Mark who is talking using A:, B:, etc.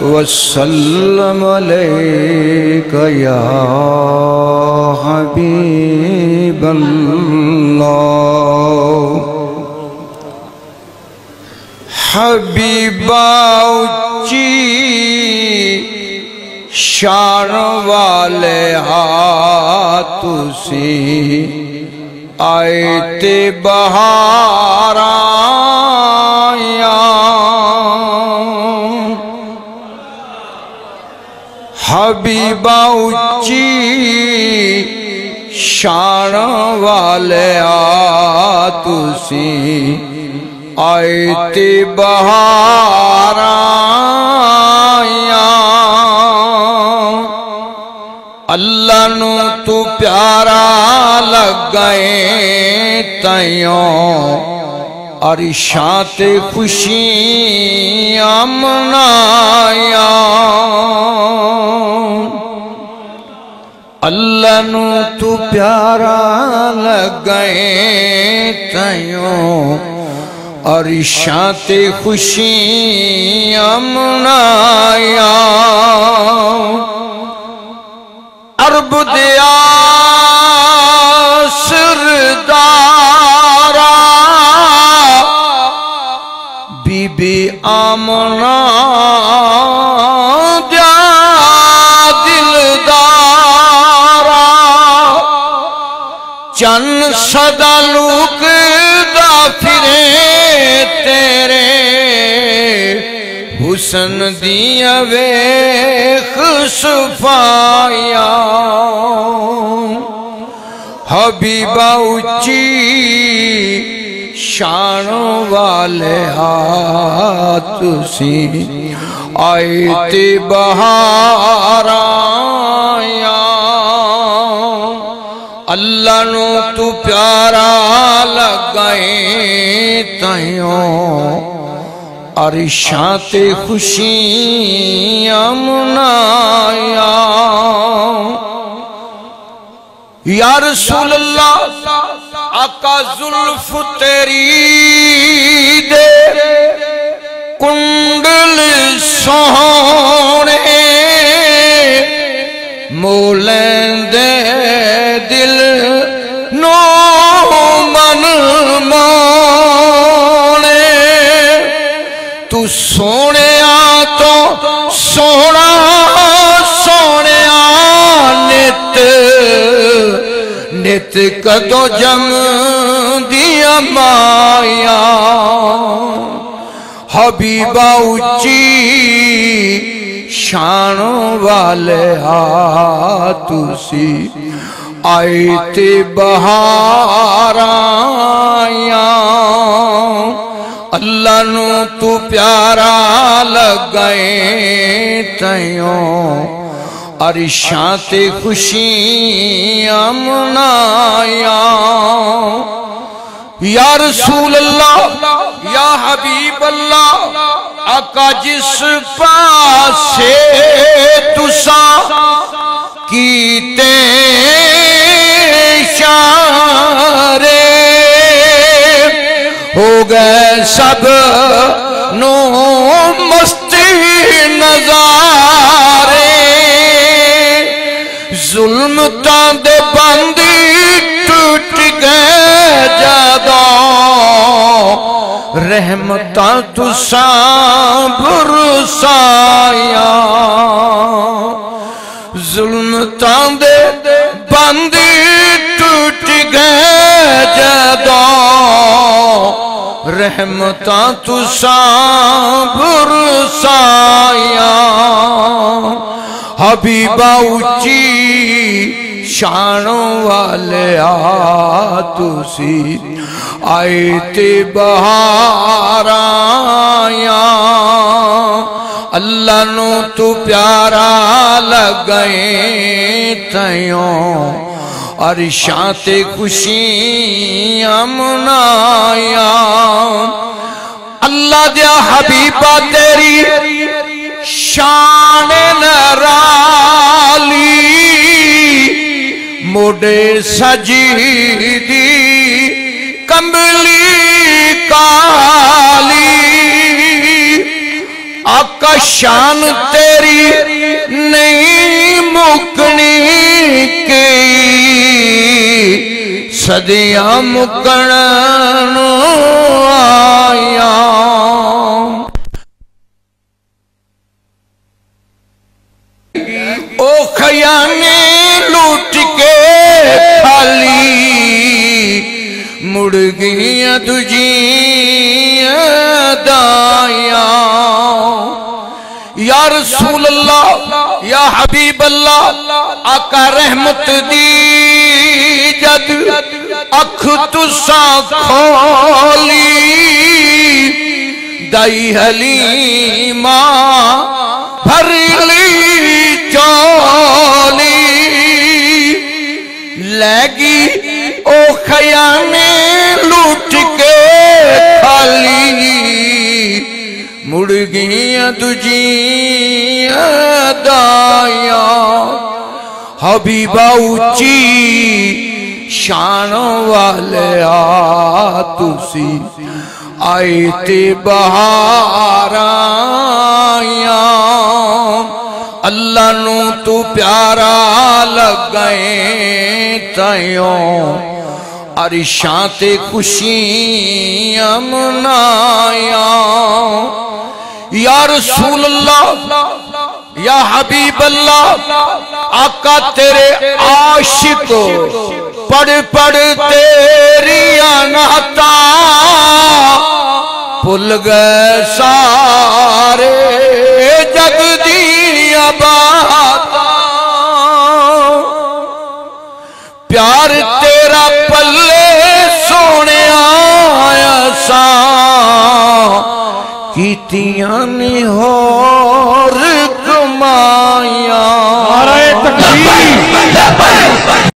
A: वसल्लम अलैका या हबीबल्लाह। हबीबा उच्ची शान वाले हाथों से आए ते बहारा हबीबा उच्ची शान वाले हाथों से आए ते बहारा अल्लाह नू तू प्यारा लग गए तयों अरिशां ते खुशियां मनाया। अल्लाह नू तू प्यारा लग गए तयों अरिशां ते खुशियां मनाया। अरब दिया सरदारा बीबी आमना दिया दिलदारा चन सदा लुकदा फिरे तेरे हुसन दिया वेख सफाया। हबीबा उच्ची शान वाले हाथ से आए ते बहारा अल्लाह नू तू प्यारा लग गए तयों अरिशां ते खुशियां मनाया। या रसूल अल्लाह आका जुल्फ तेरी दे कुंडल सोहने मोलेंदे दिल नो मन मोने तू सोने तो सोना सोने नित नित कदो जम दिया माया। हबीबा उच्ची शान वाले हाथों से आए ते बहारा अल्लाह नू तू प्यारा लग गए तयों अरिशां ते खुशियां मनाया। या रसूल अल्लाह या हबीब अल्लाह आका जिस पासे तुसा कीते इशारे हो गए सब नो मस्ती नजारे जुल्म तांदे बंदी टूट गए जादा रहमता तुसा बरसाया। जुल्म तांदे बंदी टूट गए जादा रहमता तुसा बरसाया। हबीबा उच्ची शान वाले हाथों से आए ते बहारा अल्लाह नू तू प्यारा लग गए तयों अरिशां ते खुशियां मनाया। अल्लाह दिया हबीबा तेरी शान नराली मोडे सजीदी कंबली काली आका शान तेरी नहीं मुकनी की सदियां मुकण आया। ओ खयाने लूट के खाली मुड़ गया तुझिया दाया। या रसूल अल्लाह या हबीब अल्लाह आका रहमत दी जद अख तुसा खोली दाई हलीमा भरली चोली लगी ओ खयाने लूट के खाली मुड़ गया तुझिया दाया। हबीबा ऊंची शान वाले तुसी आए ते बहाराया। अल्लाह नू तू प्यारा लगे तयों अरिशां ते खुशियां मनाया। या रसूल अल्लाह या हबीब अल्लाह आका तेरे आशिक पढ़ पढ़ तेरी नाता भुल गए सारे जग दी बाता। प्यार तेरा पल्ले सोने आया सा कीतियां नहीं हो